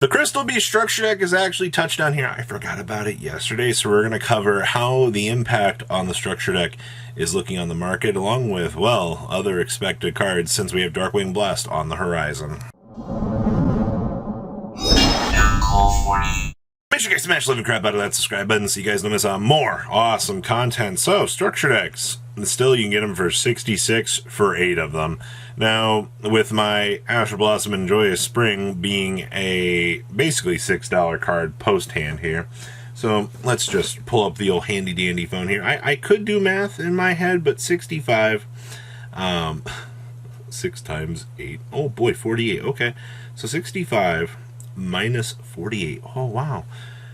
The Crystal Beast structure deck is actually touched down here. I forgot about it yesterday, so we're going to cover how the impact on the structure deck is looking on the market, along with, well, other expected cards since we have Darkwing Blast on the horizon. Make sure you guys smash the living crap out of that subscribe button so you guys don't miss out more awesome content. So, structure decks. Still, you can get them for $66 for 8 of them. Now, with my Ash Blossom and Joyous Spring being a basically $6 card post-hand here. So, let's just pull up the old handy-dandy phone here. I could do math in my head, but 65, 6 times 8. Oh, boy, 48. Okay, so 65 minus 48. Oh, wow.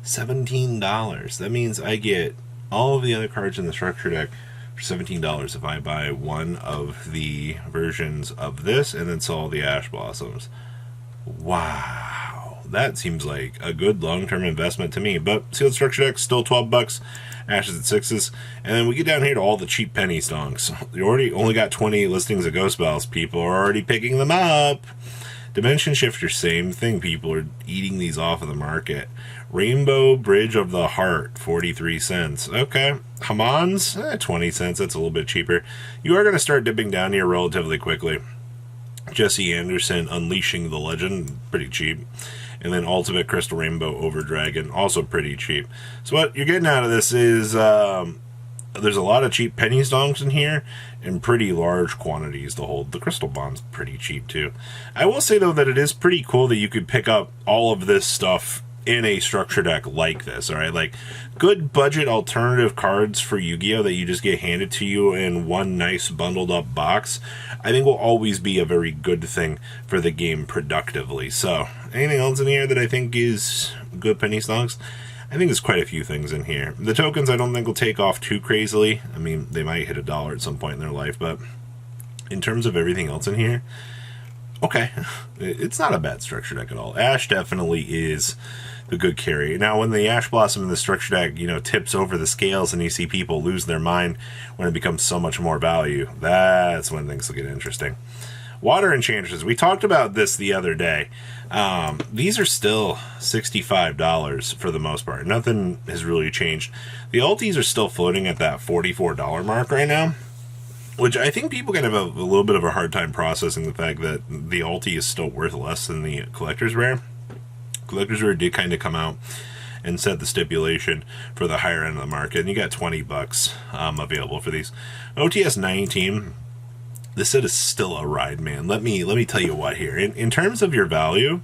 $17. That means I get all of the other cards in the structure deck for $17 if I buy one of the versions of this and then sell the Ash Blossoms. Wow. That seems like a good long-term investment to me. But sealed structure deck, still $12. Ashes at 6s. And then we get down here to all the cheap penny stonks. You already only got 20 listings of Ghost Bells. People are already picking them up. Dimension Shifter, same thing. People are eating these off of the market. Rainbow Bridge of the Heart, 43 cents. Okay. Hamons, 20 cents. That's a little bit cheaper. You are going to start dipping down here relatively quickly. Jesse Anderson, Unleashing the Legend, pretty cheap. And then Ultimate Crystal Rainbow Over Dragon, also pretty cheap. So what you're getting out of this is there's a lot of cheap penny stonks in here and pretty large quantities to hold. The Crystal Bond's pretty cheap too. I will say though that it is pretty cool that you could pick up all of this stuff in a structure deck like this, alright? Like, good budget alternative cards for Yu-Gi-Oh! That you just get handed to you in one nice bundled up box, I think will always be a very good thing for the game productively. So, anything else in here that I think is good penny stonks? I think there's quite a few things in here. The tokens I don't think will take off too crazily. I mean, they might hit $1 at some point in their life, but in terms of everything else in here, okay. It's not a bad structure deck at all. Ash definitely is the good carry. Now, when the Ash Blossom in the structure deck, tips over the scales and you see people lose their mind when it becomes so much more value, that's when things will get interesting. Water Enchantresses. We talked about this the other day. These are still $65 for the most part. Nothing has really changed. The ultis are still floating at that $44 mark right now, which I think people kind of have a little bit of a hard time processing the fact that the ulti is still worth less than the Collector's Rare. Collector's Rare did kind of come out and set the stipulation for the higher end of the market, and you got $20 available for these. OTS 19. This set is still a ride, man. Let me tell you what here. In terms of your value,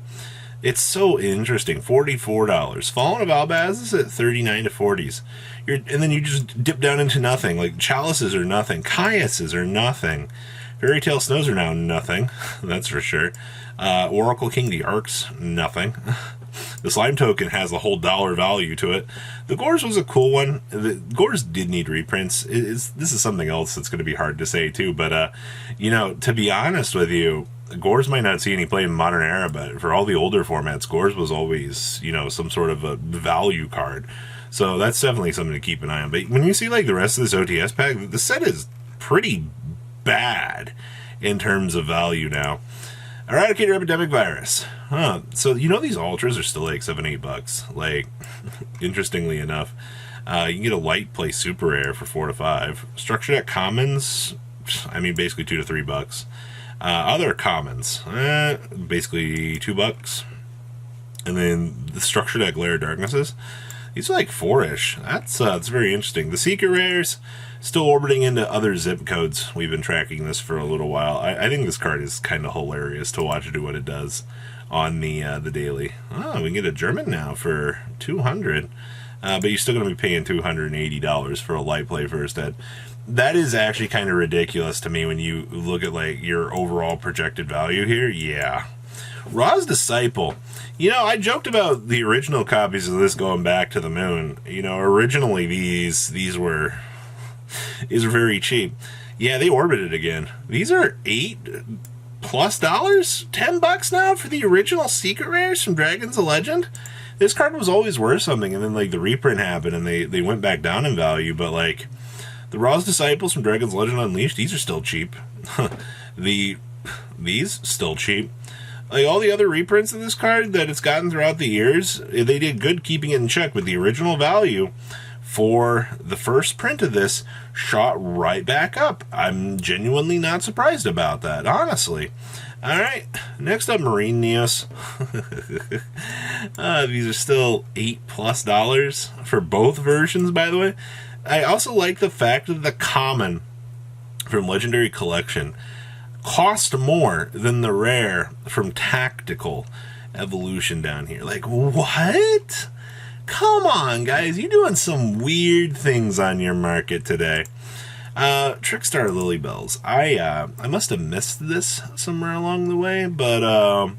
it's so interesting. $44. Fallen of Albaz is at 39 to 40s. And then you just dip down into nothing. Like, Chalices are nothing. Caiuses are nothing. Fairy Tale Snows are now nothing. That's for sure. Oracle King, the Arcs, nothing. The Slime Token has a whole dollar value to it. The Gores was a cool one. The Gores did need reprints. This is something else that's going to be hard to say too, but to be honest with you, Gores might not see any play in Modern Era, but for all the older formats, Gores was always, some sort of a value card. So that's definitely something to keep an eye on. But when you see like the rest of this OTS pack, the set is pretty bad in terms of value now. Eradicator Epidemic Virus. So these ultras are still like $7-8. Like, interestingly enough, you can get a light play super rare for $4 to $5. Structure deck commons, basically $2 to $3. Other commons, basically $2. And then the structure deck Lair of Darknesses, these are like $4-ish. That's very interesting. The secret rares, still orbiting into other zip codes. We've been tracking this for a little while. I think this card is kind of hilarious to watch it do what it does on the daily. Oh, we can get a German now for $200, but you're still going to be paying $280 for a light play first ed. That is actually kind of ridiculous to me when you look at like your overall projected value here. Yeah. Ra's Disciple. I joked about the original copies of this going back to the moon. Originally these were very cheap. Yeah, they orbited again. These are $8+ $10 now for the original secret rares from Dragons of Legend. This card was always worth something, and then like the reprint happened and they went back down in value, but like the Ra's Disciples from Dragons of Legend Unleashed, these are still cheap. These still cheap. Like all the other reprints of this card that it's gotten throughout the years, they did good keeping it in check, but the original value for the first print of this shot right back up. I'm genuinely not surprised about that, honestly. All right, next up, Marine Neos. These are still $8+ for both versions, by the way. I also like the fact that the common from Legendary Collection cost more than the rare from Tactical Evolution down here. Like, what? Come on, guys. You're doing some weird things on your market today. Trickstar Lilybells. I must have missed this somewhere along the way, but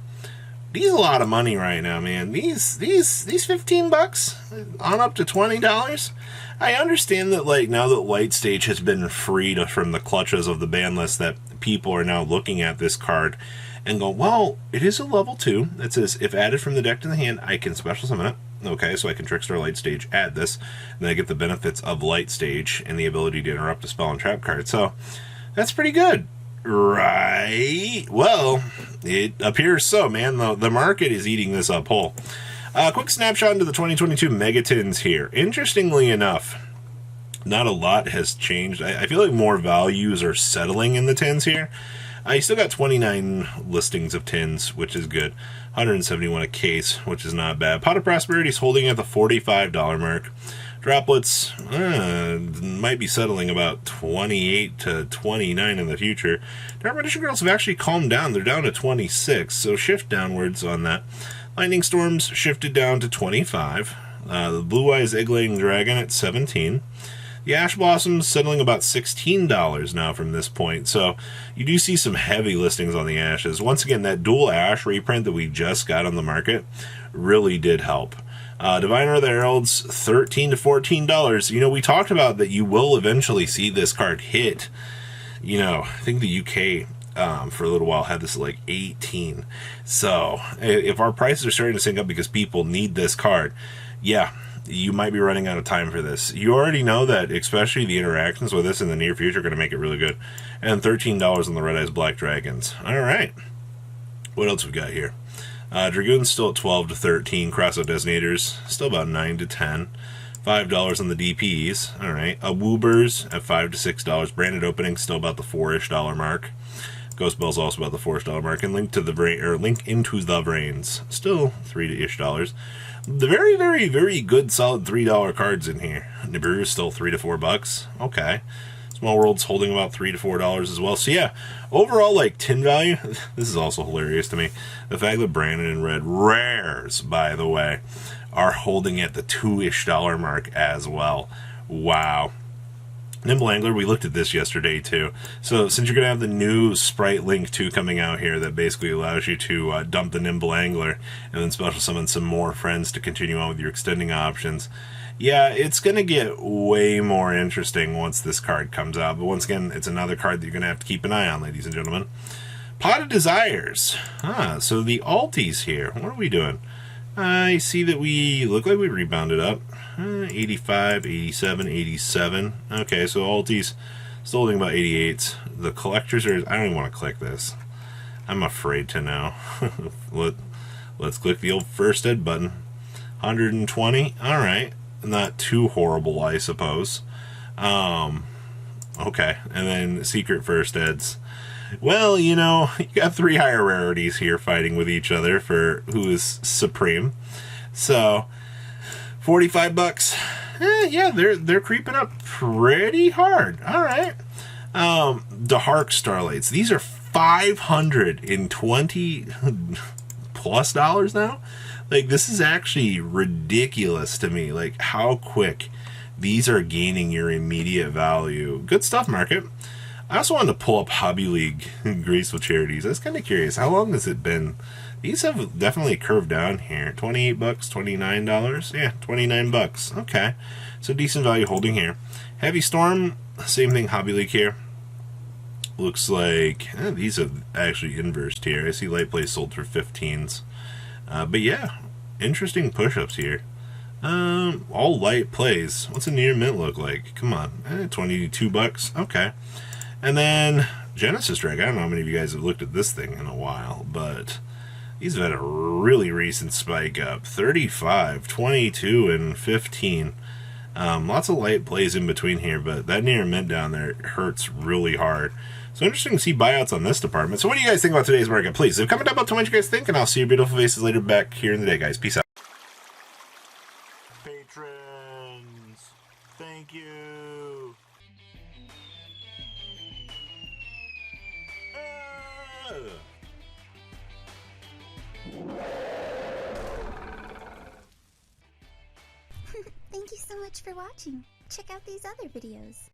these are a lot of money right now, man. These $15 on up to $20. I understand that, like, now that Light Stage has been freed from the clutches of the ban list, that people are now looking at this card and go, well, it is a level 2. It says, if added from the deck to the hand, I can special summon it. Okay, so I can Trickstar Light Stage, add this, and then I get the benefits of Light Stage and the ability to interrupt a spell and trap card. So, that's pretty good, right? Well, it appears so, man. The market is eating this up whole. Quick snapshot into the 2022 Megatins here. Interestingly enough, not a lot has changed. I feel like more values are settling in the tins here. You still got 29 listings of tins, which is good. 171 a case, which is not bad. Pot of Prosperity is holding at the $45 mark. Droplets might be settling about 28 to 29 in the future. Dark Magician Girls have actually calmed down. They're down to 26, so shift downwards on that. Lightning Storms shifted down to 25. The Blue Eyes Egg-Laying Dragon at 17. The Ash Blossoms settling about $16 now from this point. So you do see some heavy listings on the Ashes. Once again, that dual Ash reprint that we just got on the market really did help. Diviner of the Heralds, $13 to $14. You know, we talked about that you will eventually see this card hit. You know, I think the UK for a little while had this at like 18. So if our prices are starting to sync up because people need this card, yeah, you might be running out of time for this. You already know that, especially the interactions with this in the near future are going to make it really good. And $13 on the Red Eyes Black Dragons. All right. What else we got here? Dragoons still at 12 to 13. Crossout Detonators still about 9 to 10. $5 on the DPs. All right. Woobers at $5 to $6. Branded Opening still about the $4-ish mark. Ghost Bell's also about the $4-ish mark. And Link into the Brains still $3-ish. The very, very, very good solid $3 cards in here. Nibiru is still $3 to $4. Okay. Small World's holding about $3 to $4 as well. So yeah, overall, like, tin value, this is also hilarious to me. The fact that Brandon and Red rares, by the way, are holding at the $2-ish mark as well. Wow. Nimble Angler, we looked at this yesterday too. So since you're going to have the new Sprite Link 2 coming out here that basically allows you to dump the Nimble Angler and then special summon some more friends to continue on with your extending options. Yeah, it's going to get way more interesting once this card comes out. But once again, it's another card that you're going to have to keep an eye on, ladies and gentlemen. Pot of Desires. So the alties here. What are we doing? I see that we look like we rebounded up. 85, 87, 87. Okay, so alties still holding about 88s. The collectors are... I don't even want to click this. I'm afraid to know. Let's click the old First Ed button. 120. All right. Not too horrible, I suppose. Okay, and then Secret First Eds. Well, you know, you got 3 higher rarities here fighting with each other for who is supreme. So, $45. Yeah, they're creeping up pretty hard. All right. DeHark Starlights. These are $520 plus now. Like, this is actually ridiculous to me. Like, how quick these are gaining your immediate value. Good stuff, market. I also wanted to pull up Hobby League Graceful Charities. I was kind of curious. How long has it been? These have definitely curved down here. $28, $29. Yeah, $29. Okay. So decent value holding here. Heavy Storm, same thing, Hobby League here. Looks like these have actually inversed here. I see Light Play sold for 15s. But yeah, interesting push-ups here. All light plays. What's a near mint look like? Come on, $22. Okay. And then Genesis Drag. I don't know how many of you guys have looked at this thing in a while, but These have had a really recent spike up. 35, 22, and 15. Lots of light plays in between here, but that near mint down there hurts really hard. So interesting to see buyouts on this department. So what do you guys think about today's market? Please leave a comment down below. Tell me what you guys think, and I'll see your beautiful faces later back here in the day, guys. Peace out. Patrons, thank you. Thank you so much for watching. Check out these other videos.